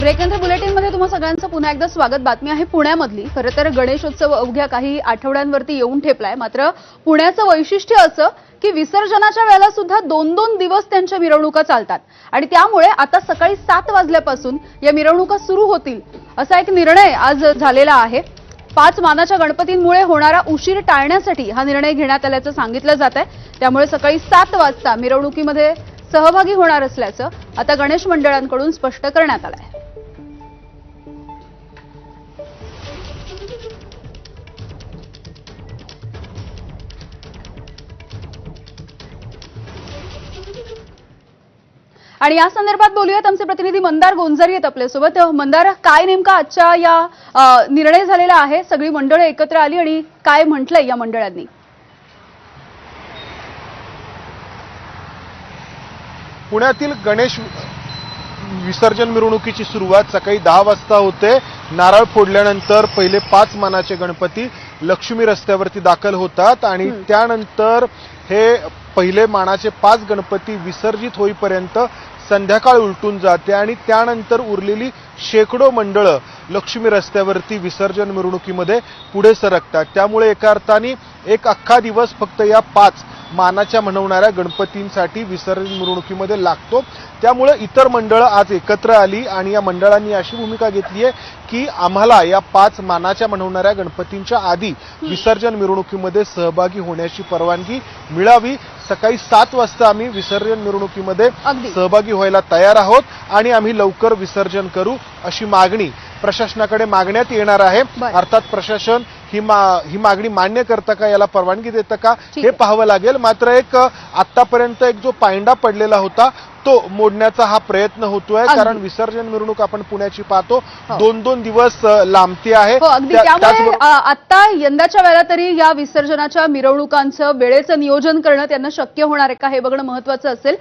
लेखनंतर बुलेटिनमध्ये तुम्हा सगळ्यांचं पुन्हा एकदा स्वागत। बातमी आहे पुण्यामधली। खरं तर गणेशोत्सव अवघ्या काही आठवड्यांवरती येऊन ठेपलाय। मात्र पुण्याचं वैशिष्ट्य असं की विसर्जनाच्या वेळेला सुद्धा 2-2 दिवस त्यांच्या मिरवणुका चालतात आणि त्यामुळे आता सकाळी 7 वाजल्यापासून या मिरवणुका सुरू होतील असा एक निर्णय आज झालेला आहे। 5 मानाच्या गणपतींमुळे होणारा उशीर टाळण्यासाठी हा निर्णय घेण्यात आल्याचं सांगितलं जातंय। त्यामुळे सकाळी 7 वाजता मिरवणुकीमध्ये सहभागी होणार असल्याचं आता गणेश मंडळांकडून स्पष्ट करण्यात आलं आहे। आणि या संदर्भात बोलूयात, आमचे प्रतिनिधी मंदार गोंजारी आहेत आपल्यासोबत। मंदार, काय नेमका आजच्या या निर्णय झालेला आहे? सगळी मंडळं एकत्र आली आणि काय म्हटलंय या मंडळांनी? पुण्यातील गणेश विसर्जन मिरवणुकीची सुरुवात सकाळी 10 वाजता होते। नारळ फोडल्यानंतर पहिले 5 मानाचे गणपती लक्ष्मी रस्त्यावरती दाखल होतात आणि त्यानंतर हे पहिले मानाचे 5 गणपती विसर्जित होईपर्यंत संध्याकाळ उलटून जाते आणि त्यानंतर उरलेली शेकडो मंडळं लक्ष्मी रस्त्यावरती विसर्जन मिरवणुकीमध्ये पुढे सरकतात। त्यामुळे एका अर्थाने एक अख्खा दिवस फक्त या 5 मानाच्या म्हणवणाऱ्या गणपतींसाठी विसर्जन मिरवणुकीमध्ये लागतो। त्यामुळे इतर मंडळं आज एकत्र आली आणि या मंडळांनी अशी भूमिका घेतली आहे की आम्हाला या 5 मानाच्या म्हणवणाऱ्या गणपतींच्या आधी विसर्जन मिरवणुकीमध्ये सहभागी होण्याची परवानगी मिळावी। सकाळी 7 वाजता आम्ही विसर्जन मिरवणुकीमध्ये सहभागी व्हायला तयार आहोत आणि आम्ही लवकर विसर्जन करू अशी मागणी प्रशासनाकडे मागण्यात येणार आहे। अर्थात प्रशासन ही मागणी मान्य करतं का, याला परवानगी देतं का हे पाहावं लागेल। मात्र एक आतापर्यंत एक जो पायंडा पडलेला होता तो मोडण्याचा हा प्रयत्न होतोय, कारण विसर्जन मिरवणूक आपण पुण्याची पाहतो 2-2 दिवस लांबती आहे। त्यामुळे आता यंदाच्या वेळेला तरी या विसर्जनाच्या मिरवणुकांचं वेळेचं नियोजन करणं त्यांना शक्य होणार आहे का हे बघणं महत्त्वाचं असेल।